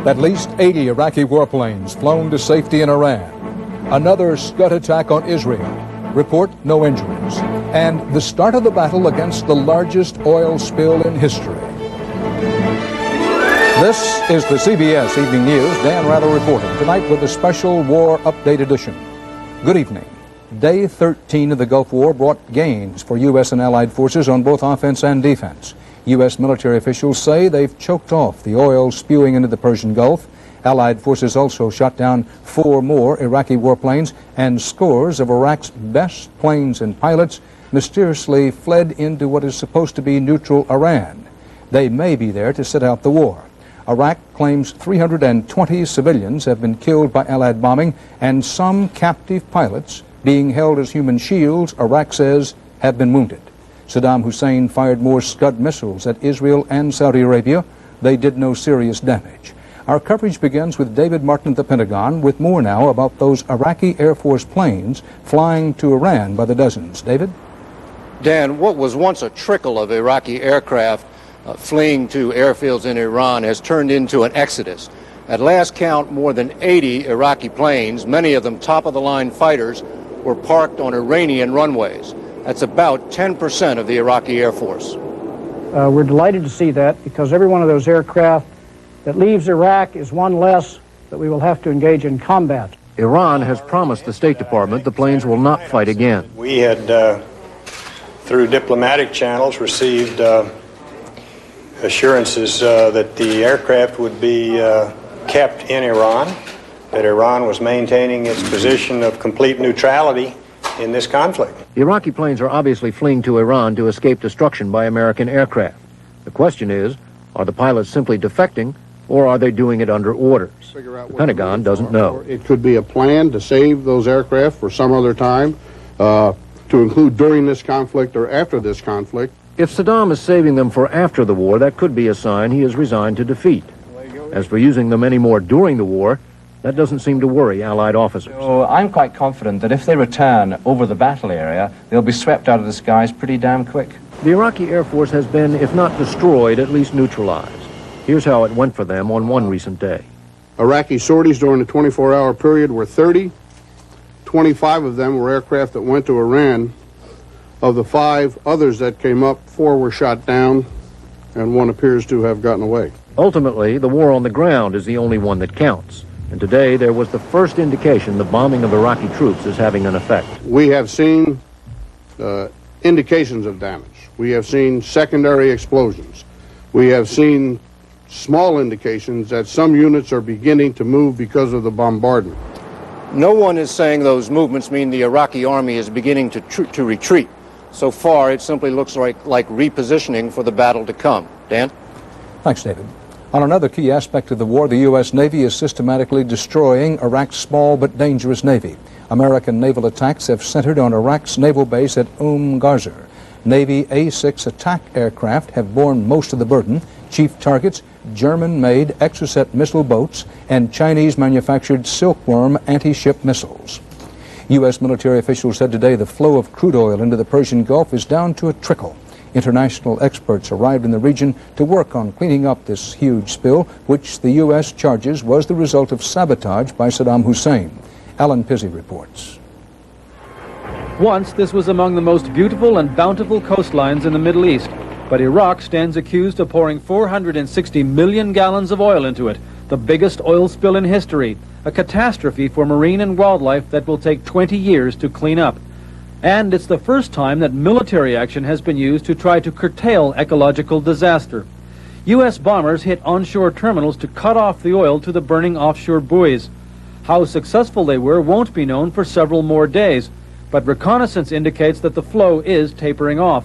At least 80 Iraqi warplanes flown to safety in Iran. Another Scud attack on Israel. Report no injuries. And the start of the battle against the largest oil spill in history. This is the CBS Evening News. Dan Rather reporting tonight with a special War Update edition. Good evening. Day 13 of the Gulf War brought gains for U.S. and Allied forces on both offense and defense. U.S. military officials say they've choked off the oil spewing into the Persian Gulf. Allied forces also shot down 4 more Iraqi warplanes, and scores of Iraq's best planes and pilots mysteriously fled into what is supposed to be neutral Iran. They may be there to sit out the war. Iraq claims 320 civilians have been killed by Allied bombing, and some captive pilots being held as human shields, Iraq says, have been wounded. Saddam Hussein fired more Scud missiles at Israel and Saudi Arabia. They did no serious damage. Our coverage begins with David Martin at the Pentagon with more now about those Iraqi Air Force planes flying to Iran by the dozens. David? Dan, what was once a trickle of Iraqi aircraft fleeing to airfields in Iran has turned into an exodus. At last count, more than 80 Iraqi planes, many of them top-of-the-line fighters, were parked on Iranian runways. That's about 10% of the Iraqi Air Force. We're delighted to see that, because every one of those aircraft that leaves Iraq is one less that we will have to engage in combat. Iran has promised the State Department the planes will not fight again. We had, through diplomatic channels, received assurances that the aircraft would be kept in Iran, that Iran was maintaining its position of complete neutrality in this conflict. The Iraqi planes are obviously fleeing to Iran to escape destruction by American aircraft. The question is, are the pilots simply defecting, or are they doing it under orders? The Pentagon doesn't know. It could be a plan to save those aircraft for some other time, to include during this conflict or after this conflict. If Saddam is saving them for after the war, that could be a sign he is resigned to defeat. As for using them any more during the war, that doesn't seem to worry Allied officers. So I'm quite confident that if they return over the battle area, they'll be swept out of the skies pretty damn quick. The Iraqi Air Force has been, if not destroyed, at least neutralized. Here's how it went for them on one recent day. Iraqi sorties during the 24-hour period were 30. 25 of them were aircraft that went to Iran. Of the 5 others that came up, 4 were shot down, and 1 appears to have gotten away. Ultimately, the war on the ground is the only one that counts. And today, there was the first indication the bombing of Iraqi troops is having an effect. We have seen indications of damage. We have seen secondary explosions. We have seen small indications that some units are beginning to move because of the bombardment. No one is saying those movements mean the Iraqi army is beginning to retreat. So far, it simply looks like repositioning for the battle to come. Dan? Thanks, David. On another key aspect of the war, the U.S. Navy is systematically destroying Iraq's small but dangerous Navy. American naval attacks have centered on Iraq's naval base at Ghazir. Navy A-6 attack aircraft have borne most of the burden. Chief targets, German-made Exocet missile boats and Chinese-manufactured Silkworm anti-ship missiles. U.S. military officials said today the flow of crude oil into the Persian Gulf is down to a trickle. International experts arrived in the region to work on cleaning up this huge spill, which the U.S. charges was the result of sabotage by Saddam Hussein. Alan Pizzey reports. Once, this was among the most beautiful and bountiful coastlines in the Middle East, but Iraq stands accused of pouring 460 million gallons of oil into it, the biggest oil spill in history, a catastrophe for marine and wildlife that will take 20 years to clean up. And it's the first time that military action has been used to try to curtail ecological disaster. U.S. bombers hit onshore terminals to cut off the oil to the burning offshore buoys. How successful they were won't be known for several more days, but reconnaissance indicates that the flow is tapering off.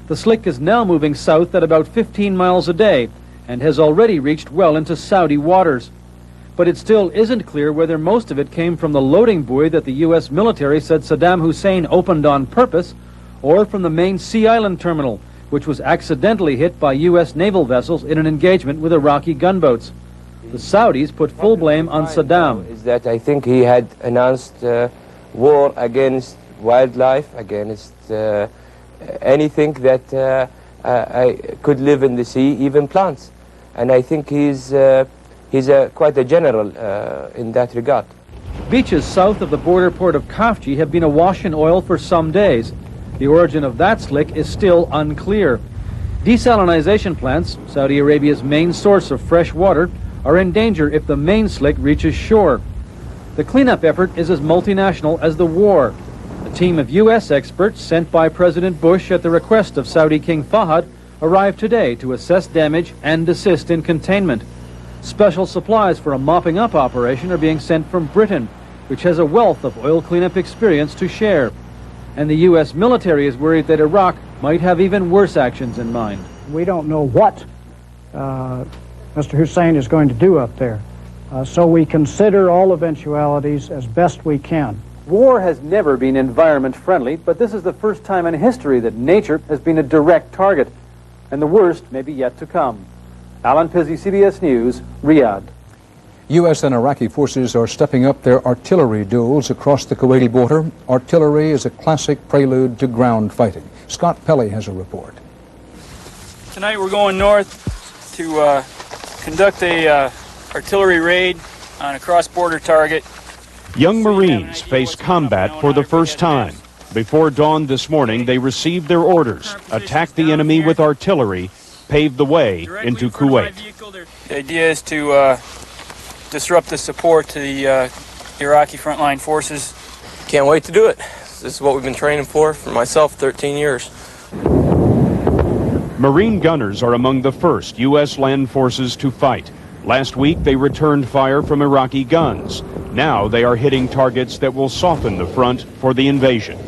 The slick is now moving south at about 15 miles a day and has already reached well into Saudi waters. But it still isn't clear whether most of it came from the loading buoy that the U.S. military said Saddam Hussein opened on purpose, or from the main Sea Island terminal, which was accidentally hit by U.S. naval vessels in an engagement with Iraqi gunboats. The Saudis put full blame on Saddam. Is that I think he had announced war against wildlife, against anything that could live in the sea, even plants. and I think he's quite a general in that regard. Beaches south of the border port of Khafji have been awash in oil for some days. The origin of that slick is still unclear. Desalinization plants, Saudi Arabia's main source of fresh water, are in danger if the main slick reaches shore. The cleanup effort is as multinational as the war. A team of U.S. experts sent by President Bush at the request of Saudi King Fahd arrived today to assess damage and assist in containment. Special supplies for a mopping up operation are being sent from Britain, which has a wealth of oil cleanup experience to share. And the U.S. military is worried that Iraq might have even worse actions in mind. We don't know what Mr. Hussein is going to do up there. So we consider all eventualities as best we can. War has never been environment friendly, but this is the first time in history that nature has been a direct target. And the worst may be yet to come. Alan Pizzi, CBS News, Riyadh. U.S. and Iraqi forces are stepping up their artillery duels across the Kuwaiti border. Artillery is a classic prelude to ground fighting. Scott Pelley has a report. Tonight we're going north to conduct a artillery raid on a cross-border target. Young Marines face combat for the first time. Before dawn this morning, they received their orders, attack the enemy with artillery, pave the way into Kuwait. The idea is to disrupt the support to the Iraqi frontline forces. Can't wait to do it. This is what we've been training for myself, 13 years. Marine gunners are among the first U.S. land forces to fight. Last week, they returned fire from Iraqi guns. Now they are hitting targets that will soften the front for the invasion.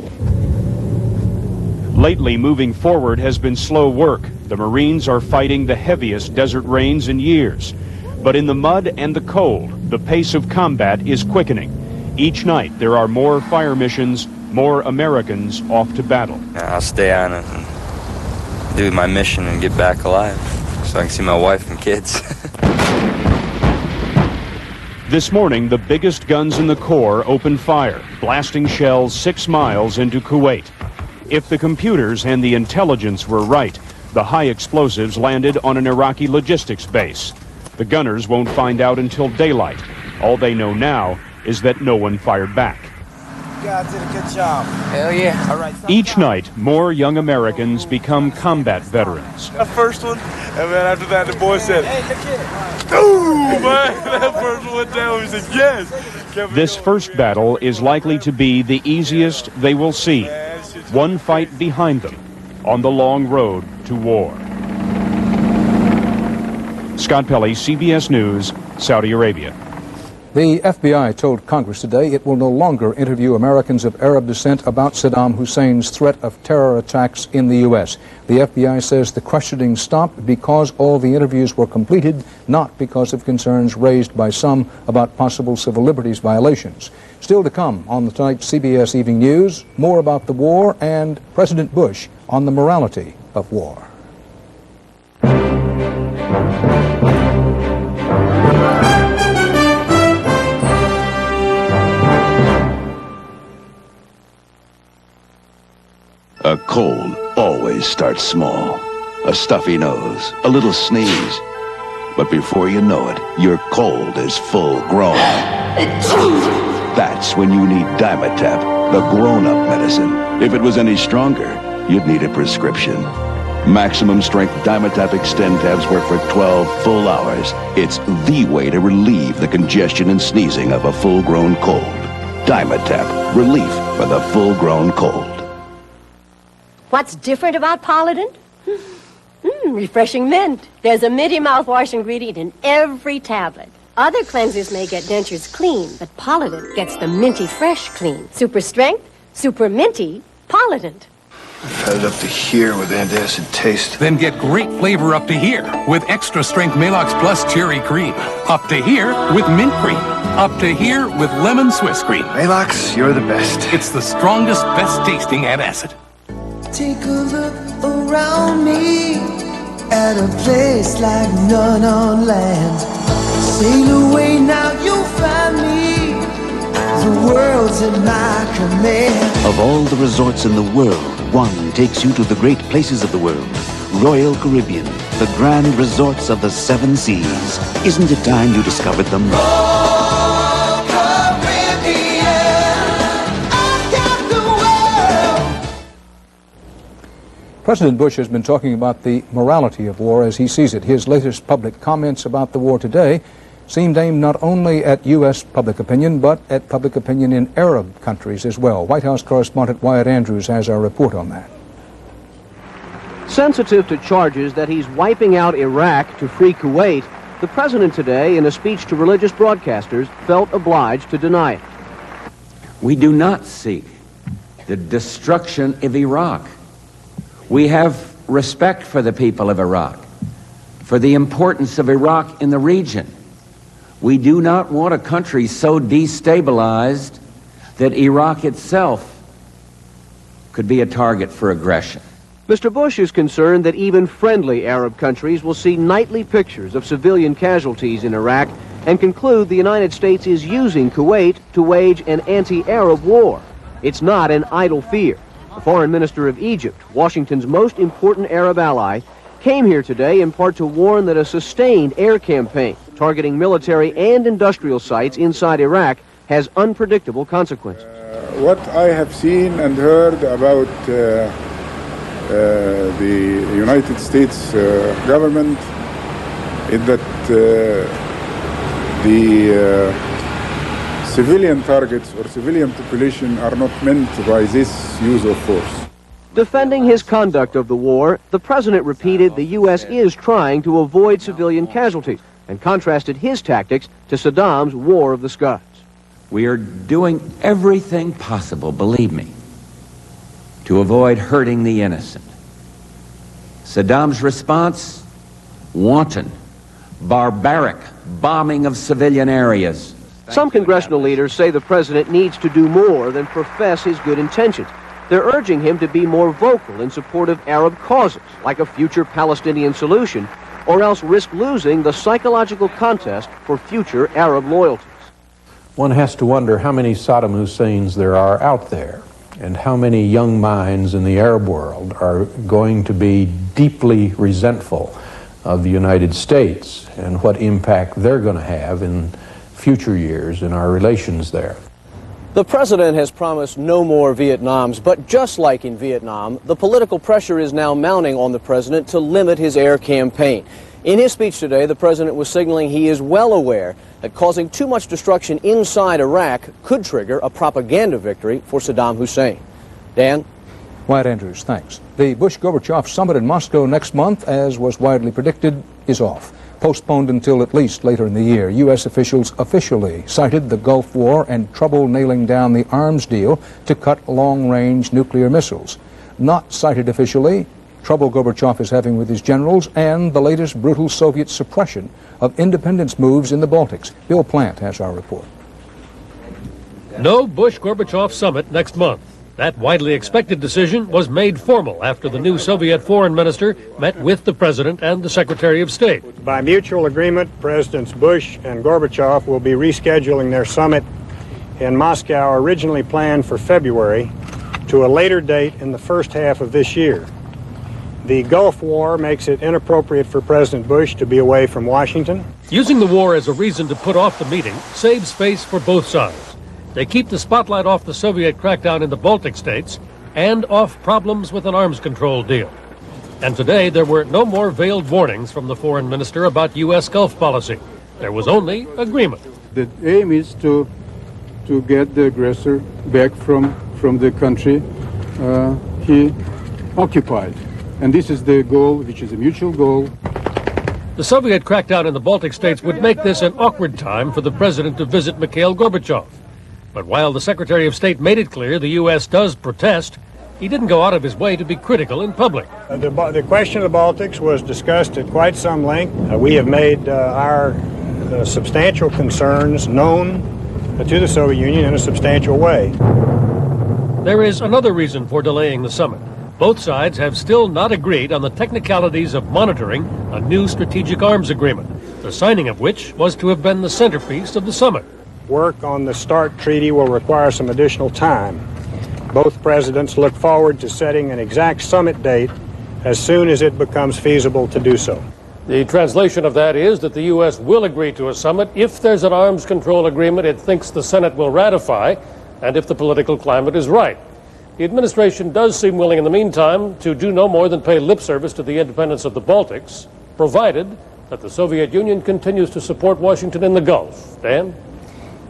Lately, moving forward has been slow work. The Marines are fighting the heaviest desert rains in years. But in the mud and the cold, the pace of combat is quickening. Each night, there are more fire missions, more Americans off to battle. I'll stay on it and do my mission and get back alive so I can see my wife and kids. This morning, the biggest guns in the Corps opened fire, blasting shells 6 miles into Kuwait. If the computers and the intelligence were right, the high explosives landed on an Iraqi logistics base. The gunners won't find out until daylight. All they know now is that no one fired back. You guys did a good job. Hell yeah. All right. Each night, more young Americans become combat veterans. That first one, and then after that, the boy said, "Ooh, man!" That first one went down. He said, "Yes." This first battle is likely to be the easiest they will see. One fight behind them on the long road to war. Scott Pelley, CBS News, Saudi Arabia. The FBI told Congress today it will no longer interview Americans of Arab descent about Saddam Hussein's threat of terror attacks in the U.S. The FBI says the questioning stopped because all the interviews were completed, not because of concerns raised by some about possible civil liberties violations. Still to come on tonight's CBS Evening News, more about the war and President Bush on the morality of war. A cold always starts small. A stuffy nose, a little sneeze. But before you know it, your cold is full grown. That's when you need Dimetap, the grown-up medicine. If it was any stronger, you'd need a prescription. Maximum strength Dimetap Extend tabs work for 12 full hours. It's the way to relieve the congestion and sneezing of a full-grown cold. Dimetap, relief for the full-grown cold. What's different about Polident? Refreshing mint. There's a minty mouthwash ingredient in every tablet. Other cleansers may get dentures clean, but Polident gets the minty fresh clean. Super strength, super minty, Polident. I've had it up to here with antacid taste. Then get great flavor up to here with extra strength Malox Plus Cherry Cream. Up to here with mint cream. Up to here with lemon Swiss cream. Malox, you're the best. It's the strongest, best tasting antacid. Take a look around me at a place like none on land. Sail away now, you'll find me. The world's in my command. Of all the resorts in the world, one takes you to the great places of the world. Royal Caribbean, the grand resorts of the 7 seas. Isn't it time you discovered them? President Bush has been talking about the morality of war as he sees it. His latest public comments about the war today seemed aimed not only at U.S. public opinion, but at public opinion in Arab countries as well. White House correspondent Wyatt Andrews has our report on that. Sensitive to charges that he's wiping out Iraq to free Kuwait, the president today, in a speech to religious broadcasters, felt obliged to deny it. We do not seek the destruction of Iraq. We have respect for the people of Iraq, for the importance of Iraq in the region. We do not want a country so destabilized that Iraq itself could be a target for aggression. Mr. Bush is concerned that even friendly Arab countries will see nightly pictures of civilian casualties in Iraq and conclude the United States is using Kuwait to wage an anti-Arab war. It's not an idle fear. The foreign minister of Egypt, Washington's most important Arab ally, came here today in part to warn that a sustained air campaign targeting military and industrial sites inside Iraq has unpredictable consequences. What I have seen and heard about the United States government is that the civilian targets or civilian population are not meant by this use of force. Defending his conduct of the war, the president repeated the U.S. is trying to avoid civilian casualties and contrasted his tactics to Saddam's War of the Scots. We are doing everything possible, believe me, to avoid hurting the innocent. Saddam's response? Wanton, barbaric bombing of civilian areas. Some congressional leaders say the president needs to do more than profess his good intentions. They're urging him to be more vocal in support of Arab causes, like a future Palestinian solution, or else risk losing the psychological contest for future Arab loyalties. One has to wonder how many Saddam Husseins there are out there, and how many young minds in the Arab world are going to be deeply resentful of the United States and what impact they're going to have in future years in our relations there. The president has promised no more Vietnams, but just like in Vietnam, the political pressure is now mounting on the president to limit his air campaign. In his speech today, the president was signaling he is well aware that causing too much destruction inside Iraq could trigger a propaganda victory for Saddam Hussein. Dan? Wyatt Andrews, thanks. The Bush-Gorbachev summit in Moscow next month, as was widely predicted, is off. Postponed until at least later in the year. U.S. officials officially cited the Gulf War and trouble nailing down the arms deal to cut long-range nuclear missiles. Not cited officially, trouble Gorbachev is having with his generals and the latest brutal Soviet suppression of independence moves in the Baltics. Bill Plant has our report. No Bush-Gorbachev summit next month. That widely expected decision was made formal after the new Soviet foreign minister met with the president and the Secretary of State. By mutual agreement, Presidents Bush and Gorbachev will be rescheduling their summit in Moscow, originally planned for February, to a later date in the first half of this year. The Gulf War makes it inappropriate for President Bush to be away from Washington. Using the war as a reason to put off the meeting saves face for both sides. They keep the spotlight off the Soviet crackdown in the Baltic states and off problems with an arms control deal. And today there were no more veiled warnings from the foreign minister about U.S. Gulf policy. There was only agreement. The aim is to get the aggressor back from the country he occupied. And this is the goal, which is a mutual goal. The Soviet crackdown in the Baltic states would make this an awkward time for the president to visit Mikhail Gorbachev. But while the Secretary of State made it clear the U.S. does protest, he didn't go out of his way to be critical in public. The question of the Baltics was discussed at quite some length. We have made our substantial concerns known to the Soviet Union in a substantial way. There is another reason for delaying the summit. Both sides have still not agreed on the technicalities of monitoring a new strategic arms agreement, the signing of which was to have been the centerpiece of the summit. Work on the START treaty will require some additional time. Both presidents look forward to setting an exact summit date as soon as it becomes feasible to do so. The translation of that is that the U.S. will agree to a summit if there's an arms control agreement it thinks the Senate will ratify, and if the political climate is right. The administration does seem willing in the meantime to do no more than pay lip service to the independence of the Baltics, provided that the Soviet Union continues to support Washington in the Gulf. Dan?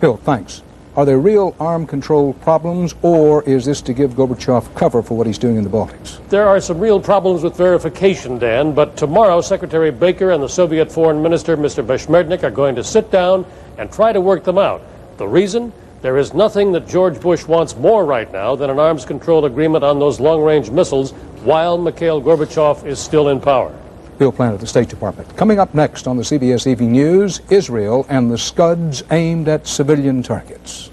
Bill, thanks. Are there real arm control problems, or is this to give Gorbachev cover for what he's doing in the Baltics? There are some real problems with verification, Dan, but tomorrow Secretary Baker and the Soviet Foreign Minister, Mr. Beshmertnik, are going to sit down and try to work them out. The reason? There is nothing that George Bush wants more right now than an arms control agreement on those long-range missiles while Mikhail Gorbachev is still in power. Bill Plant of the State Department. Coming up next on the CBS Evening News, Israel and the Scuds aimed at civilian targets.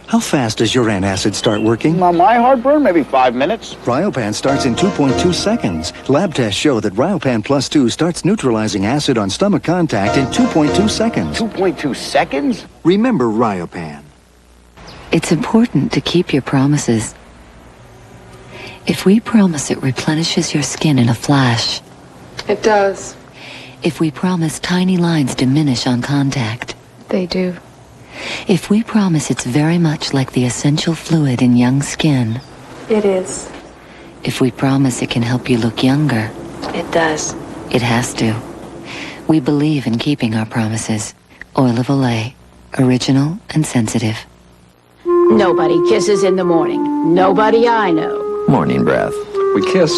How fast does your antacid start working? On my heartburn, maybe 5 minutes. Ryopan starts in 2.2 seconds. Lab tests show that Ryopan Plus 2 starts neutralizing acid on stomach contact in 2.2 seconds. 2.2 seconds? Remember Ryopan. It's important to keep your promises. If we promise it replenishes your skin in a flash. It does. If we promise tiny lines diminish on contact. They do. If we promise it's very much like the essential fluid in young skin. It is. If we promise it can help you look younger. It does. It has to. We believe in keeping our promises. Oil of Olay. Original and sensitive. Nobody kisses in the morning. Nobody I know. Morning breath. We kiss,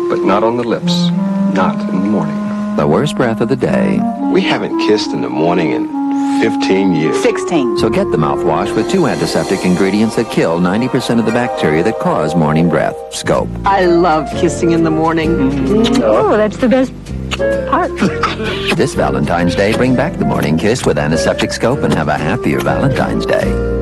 but not on the lips. Not in the morning. The worst breath of the day. We haven't kissed in the morning in 15 years. 16. So get the mouthwash with 2 antiseptic ingredients that kill 90% of the bacteria that cause morning breath. Scope. I love kissing in the morning. Oh, that's the best part. This Valentine's Day, bring back the morning kiss with antiseptic Scope and have a happier Valentine's Day.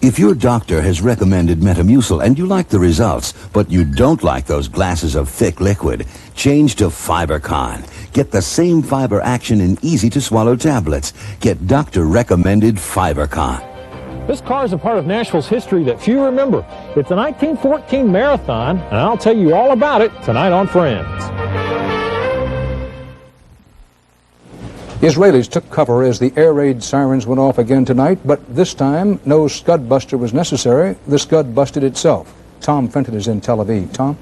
If your doctor has recommended Metamucil and you like the results, but you don't like those glasses of thick liquid, change to FiberCon. Get the same fiber action in easy-to-swallow tablets. Get doctor-recommended FiberCon. This car is a part of Nashville's history that few remember. It's the 1914 marathon, and I'll tell you all about it tonight on Friends. Israelis took cover as the air raid sirens went off again tonight, but this time no Scud buster was necessary. The Scud busted itself. Tom Fenton is in Tel Aviv. Tom?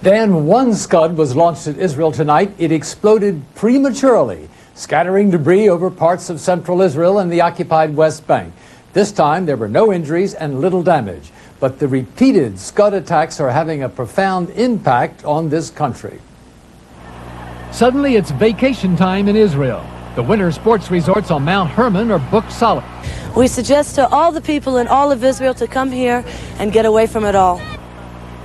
Dan, one Scud was launched at Israel tonight. It exploded prematurely, scattering debris over parts of central Israel and the occupied West Bank. This time there were no injuries and little damage, but the repeated Scud attacks are having a profound impact on this country. Suddenly, it's vacation time in Israel. The winter sports resorts on Mount Hermon are booked solid. We suggest to all the people in all of Israel to come here and get away from it all.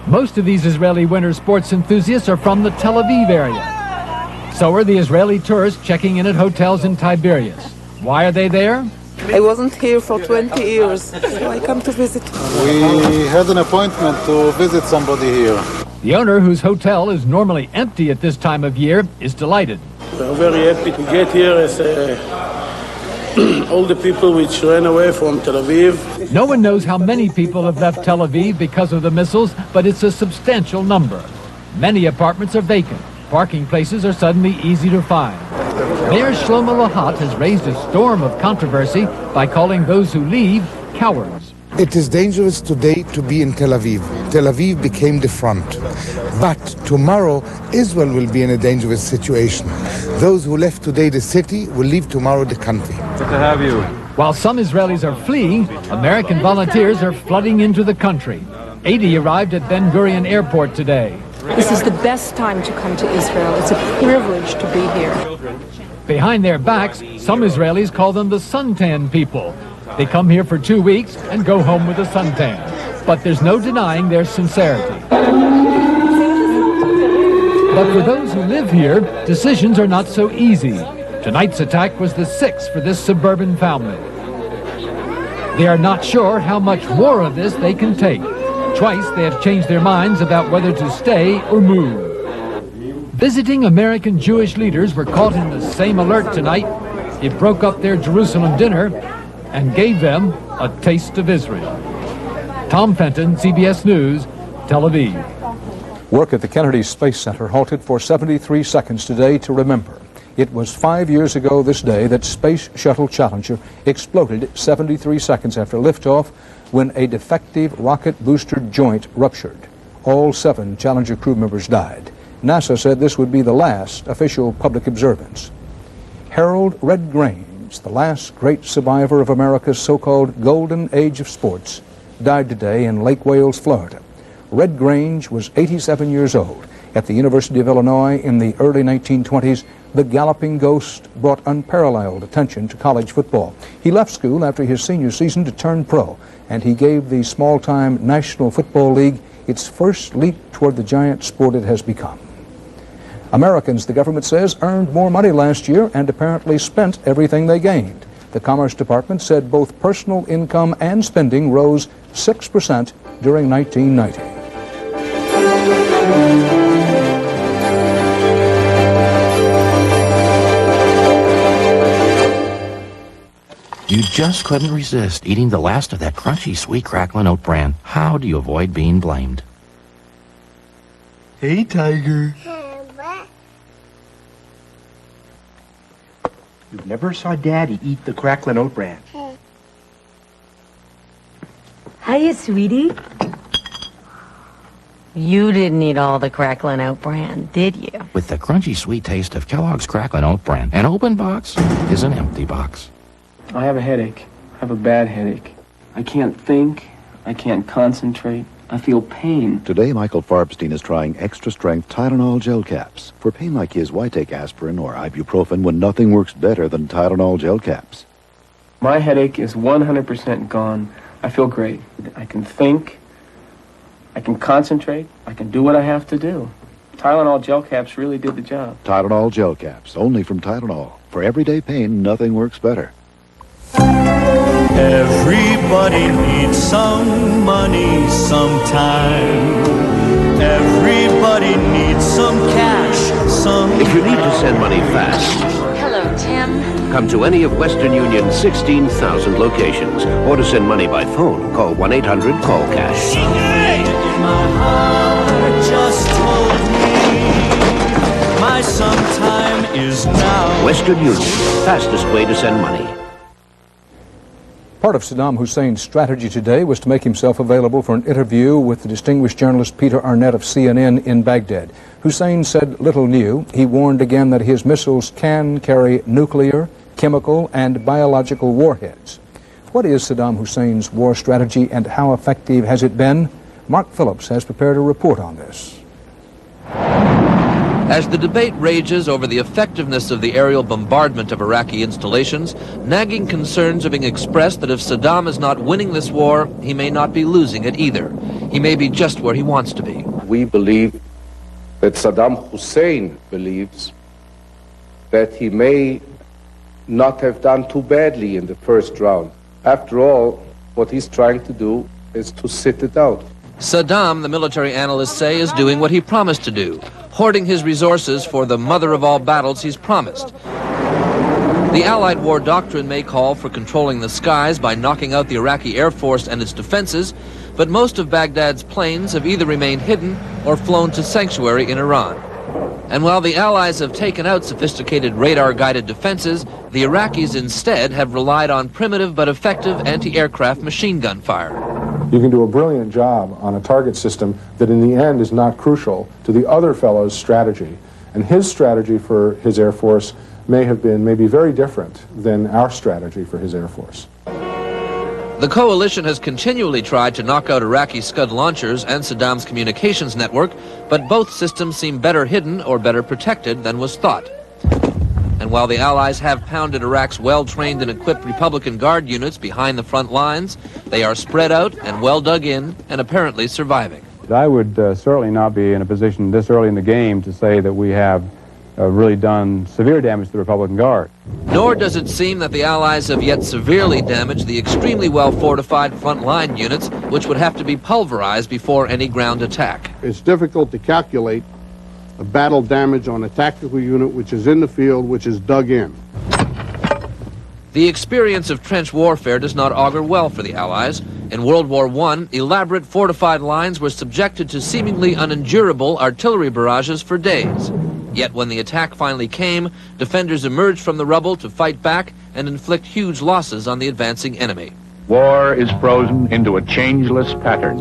Most of these Israeli winter sports enthusiasts are from the Tel Aviv area. So are the Israeli tourists checking in at hotels in Tiberias. Why are they there? I wasn't here for 20 years, so I come to visit. We had an appointment to visit somebody here. The owner, whose hotel is normally empty at this time of year, is delighted. We're very happy to get here as all the people which ran away from Tel Aviv. No one knows how many people have left Tel Aviv because of the missiles, but it's a substantial number. Many apartments are vacant. Parking places are suddenly easy to find. Mayor Shlomo Lahat has raised a storm of controversy by calling those who leave cowards. It is dangerous today to be in Tel Aviv. Tel Aviv became the front. But tomorrow, Israel will be in a dangerous situation. Those who left today the city will leave tomorrow the country. Good to have you. While some Israelis are fleeing, American volunteers are flooding into the country. 80 arrived at Ben Gurion Airport today. This is the best time to come to Israel. It's a privilege to be here. Behind their backs, some Israelis call them the suntan people. They come here for 2 weeks and go home with a suntan. But there's no denying their sincerity. But for those who live here, decisions are not so easy. Tonight's attack was the 6th for this suburban family. They are not sure how much more of this they can take. Twice they have changed their minds about whether to stay or move. Visiting American Jewish leaders were caught in the same alert tonight. It broke up their Jerusalem dinner and gave them a taste of Israel. Tom Fenton, CBS News, Tel Aviv. Work at the Kennedy Space Center halted for 73 seconds today to remember. It was 5 years ago this day that Space Shuttle Challenger exploded 73 seconds after liftoff when a defective rocket booster joint ruptured. All 7 Challenger crew members died. NASA said this would be the last official public observance. Harold Red Grange, the last great survivor of America's so-called golden age of sports, died today in Lake Wales, Florida. Red Grange was 87 years old. At the University of Illinois in the early 1920s, the galloping ghost brought unparalleled attention to college football. He left school after his senior season to turn pro, and he gave the small-time National Football League its first leap toward the giant sport it has become. Americans, the government says, earned more money last year and apparently spent everything they gained. The Commerce Department said both personal income and spending rose 6% during 1990. You just couldn't resist eating the last of that crunchy, sweet, crackling oat bran. How do you avoid being blamed? Hey, Tiger. You never saw Daddy eat the crackling oat bran. Hiya, sweetie. You didn't eat all the crackling oat bran, did you? With the crunchy, sweet taste of Kellogg's crackling oat bran, an open box is an empty box. I have a headache. I have a bad headache. I can't think. I can't concentrate. I feel pain. Today, Michael Farbstein is trying extra-strength Tylenol gel caps. For pain like his, why take aspirin or ibuprofen when nothing works better than Tylenol gel caps? My headache is 100% gone. I feel great. I can think. I can concentrate. I can do what I have to do. Tylenol gel caps really did the job. Tylenol gel caps, only from Tylenol. For everyday pain, nothing works better. Everybody needs some money sometime. Everybody needs some cash sometime. If you need to send money fast, Hello, Tim. come to any of Western Union's 16,000 locations. Or to send money by phone, call 1-800-CALL-CASH. My heart just told me my sometime is now. Western Union, fastest way to send money. Part of Saddam Hussein's strategy today was to make himself available for an interview with the distinguished journalist Peter Arnett of CNN in Baghdad. Hussein said little new. He warned again that his missiles can carry nuclear, chemical, and biological warheads. What is Saddam Hussein's war strategy and how effective has it been? Mark Phillips has prepared a report on this. As the debate rages over the effectiveness of the aerial bombardment of Iraqi installations, nagging concerns are being expressed that if Saddam is not winning this war, he may not be losing it either. He may be just where he wants to be. We believe that Saddam Hussein believes that he may not have done too badly in the first round. After all, what he's trying to do is to sit it out. Saddam, the military analysts say, is doing what he promised to do, hoarding his resources for the mother of all battles he's promised. The Allied war doctrine may call for controlling the skies by knocking out the Iraqi Air Force and its defenses, but most of Baghdad's planes have either remained hidden or flown to sanctuary in Iran. And while the Allies have taken out sophisticated radar-guided defenses, the Iraqis instead have relied on primitive but effective anti-aircraft machine gun fire. You can do a brilliant job on a target system that in the end is not crucial to the other fellow's strategy. And his strategy for his Air Force may be very different than our strategy for his Air Force. The coalition has continually tried to knock out Iraqi Scud launchers and Saddam's communications network, but both systems seem better hidden or better protected than was thought. And while the Allies have pounded Iraq's well-trained and equipped Republican Guard units behind the front lines, they are spread out and well dug in and apparently surviving. I would certainly not be in a position this early in the game to say that we have really done severe damage to the Republican Guard. Nor does it seem that the Allies have yet severely damaged the extremely well-fortified front-line units, which would have to be pulverized before any ground attack. It's difficult to calculate battle damage on a tactical unit which is in the field, which is dug in. The experience of trench warfare does not augur well for the Allies. In World War I, elaborate fortified lines were subjected to seemingly unendurable artillery barrages for days. Yet when the attack finally came, defenders emerged from the rubble to fight back and inflict huge losses on the advancing enemy. War is frozen into a changeless pattern,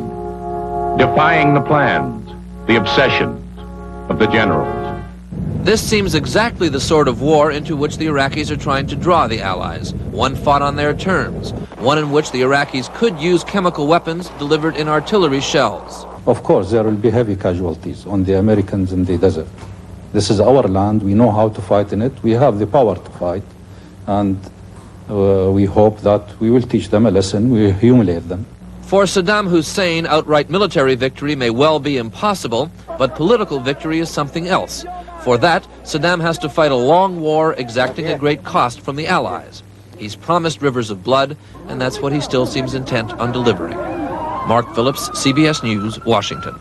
defying the plans, the obsessions of the generals. This seems exactly the sort of war into which the Iraqis are trying to draw the Allies, one fought on their terms, one in which the Iraqis could use chemical weapons delivered in artillery shells. Of course, there will be heavy casualties on the Americans in the desert. This is our land. We know how to fight in it. We have the power to fight. And we hope that we will teach them a lesson. We humiliate them. For Saddam Hussein, outright military victory may well be impossible, but political victory is something else. For that, Saddam has to fight a long war exacting a great cost from the Allies. He's promised rivers of blood, and that's what he still seems intent on delivering. Mark Phillips, CBS News, Washington.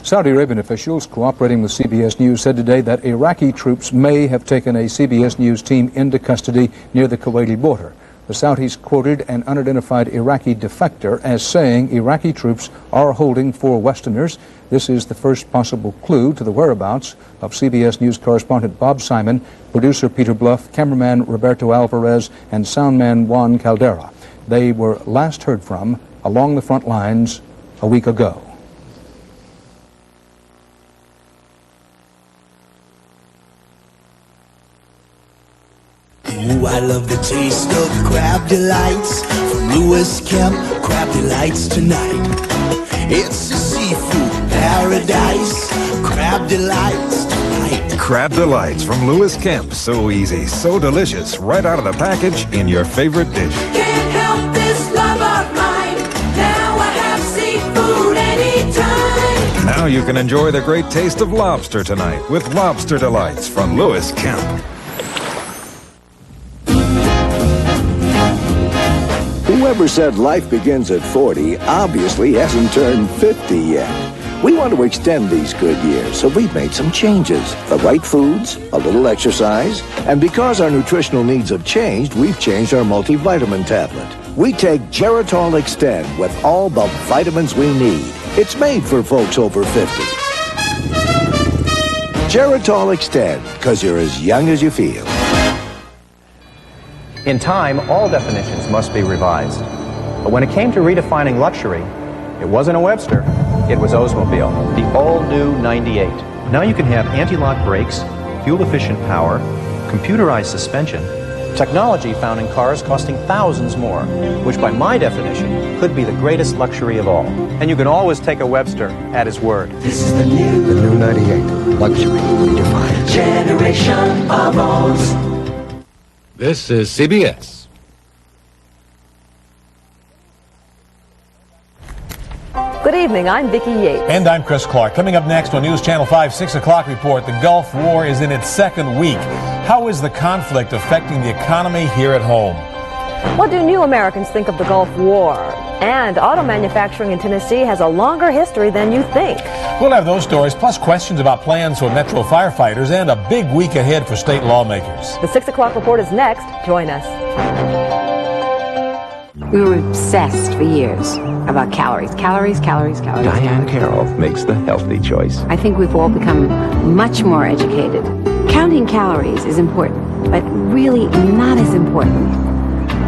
Saudi Arabian officials cooperating with CBS News said today that Iraqi troops may have taken a CBS News team into custody near the Kuwaiti border. The Saudis quoted an unidentified Iraqi defector as saying Iraqi troops are holding 4 Westerners. This is the first possible clue to the whereabouts of CBS News correspondent Bob Simon, producer Peter Bluff, cameraman Roberto Alvarez, and soundman Juan Caldera. They were last heard from along the front lines a week ago. Ooh, I love the taste of crab delights from Lewis Kemp Crab Delights tonight. It's a seafood paradise. Crab Delights tonight. Crab Delights from Lewis Kemp. So easy, so delicious, right out of the package in your favorite dish. Can't help this love of mine. Now I have seafood anytime. Now you can enjoy the great taste of lobster tonight with Lobster Delights from Lewis Kemp. Whoever said life begins at 40 obviously hasn't turned 50 yet. We want to extend these good years, so we've made some changes. The right foods, a little exercise, and because our nutritional needs have changed, we've changed our multivitamin tablet. We take Geritol Extend with all the vitamins we need. It's made for folks over 50. Geritol Extend, because you're as young as you feel. In time, all definitions must be revised. But when it came to redefining luxury, it wasn't a Webster, it was Oldsmobile, the all-new 98. Now you can have anti-lock brakes, fuel-efficient power, computerized suspension, technology found in cars costing thousands more, which by my definition could be the greatest luxury of all. And you can always take a Webster at his word. This is the new 98. Luxury redefined. generation of Olds. This is CBS. Good evening, I'm Vicki Yates. And I'm Chris Clark. Coming up next on News Channel 5, 6 o'clock report, the Gulf War is in its second week. How is the conflict affecting the economy here at home? What do new Americans think of the Gulf War? And auto manufacturing in Tennessee has a longer history than you think. We'll have those stories, plus questions about plans for Metro firefighters and a big week ahead for state lawmakers. The 6 o'clock report is next. Join us. We were obsessed for years about calories. Calories. Diane Carroll makes the healthy choice. I think we've all become much more educated. Counting calories is important, but really not as important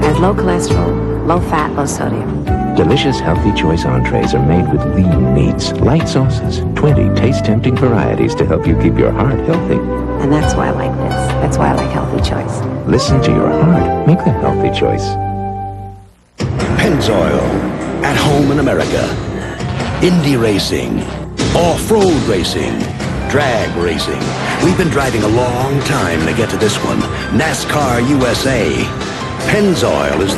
as low cholesterol, low fat, low sodium. Delicious healthy choice entrees are made with lean meats, light sauces, 20 taste-tempting varieties to help you keep your heart healthy. And that's why I like this. That's why I like Healthy Choice. Listen to your heart. Make the healthy choice. Pennzoil. At home in America. Indy racing. Off-road racing. Drag racing. We've been driving a long time to get to this one. NASCAR USA. Pennzoil is